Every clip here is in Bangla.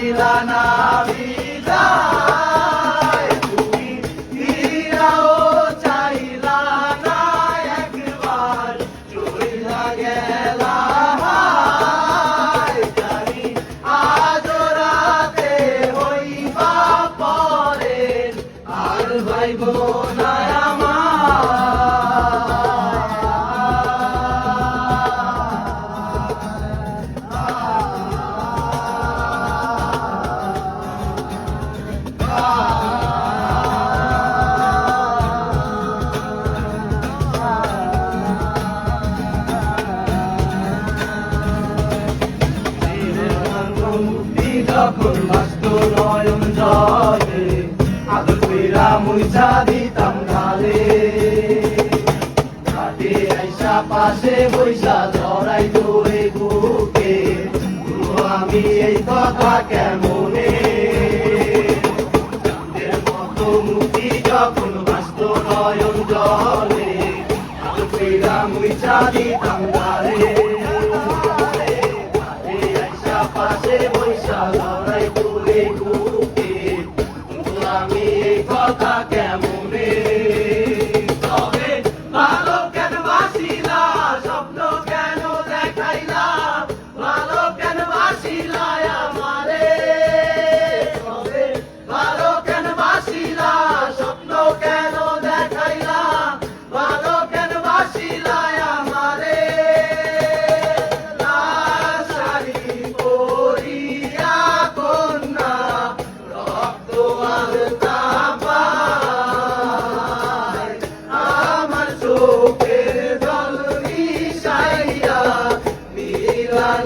দিলা না বিদায়, তুমি ফিরাও চাইলা না একবার, চইলা গেলা হায়। জানি আজ রাতে হইবা পরে, আর ভাইব না আমার। যখন বাস্ত নয়ন জলে, আদর কইরা মুইছা দিতাম গালে, ঘাটে আইসা পাশে বইসা জড়াই ধরে বুকে, আমি এই কথা কেমনে। চাঁদের মতো মুক্তি যখন বাস্ত নয়ন জলে, আদর কইরা মুইছা দিতাম গালে, পাশে বৈশা লড়াই করে বুকে, আমি এই কথা কেমনে। তবে ভালো কেন বাসিলা, স্বপ্ন কেন দেখাইলা, ভালো কেন বাসিলা আমারে। তবে ভালো কেন বাসিলা, স্বপ্ন কেন দেখাইলা, ভালো কেন বাসিলা আমারে।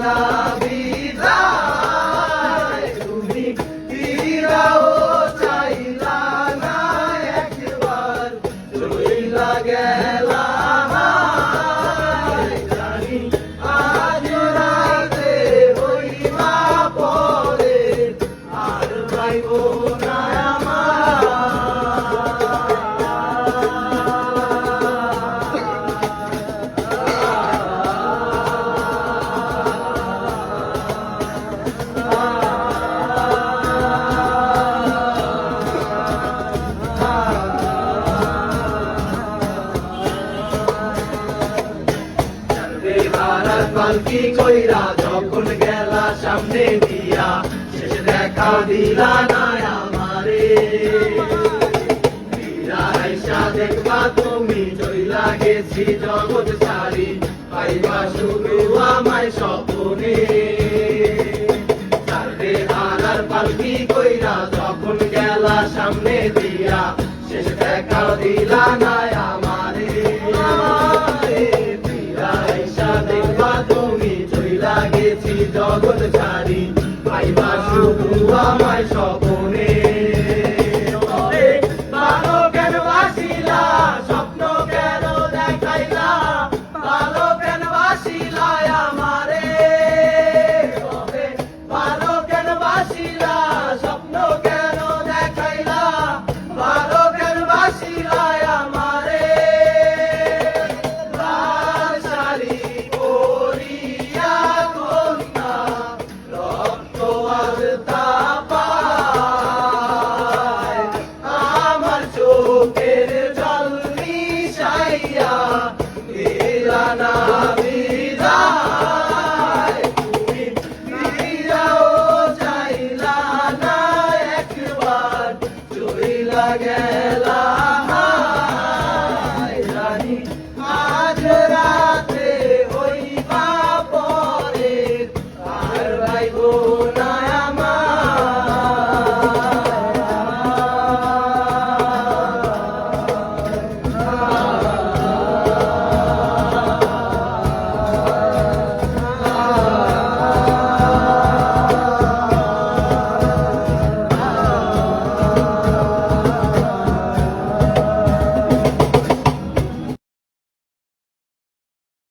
না বিদায়, তুমি ফিরাও চাইলা না একবার, চইলা গেলা হায়। জানি আজ রাতে হইবা পরে, আর পাইব না পালকি কইরা যখন গেলা সামনে দিয়া, শেষ দেখা দিলা না আমারে। ফিরা আইসা দেখবা তুমি চইলা গেছি জগৎ ছাড়ি, পাইবা শুধু আমায় স্বপ্নে। চারটে হারার পালকি কইরা যখন গেলা সামনে দিয়া, শেষ দেখা দিলা না আমারে। জগৎ ছাড়ি, পাইবা শুধু আমায় সব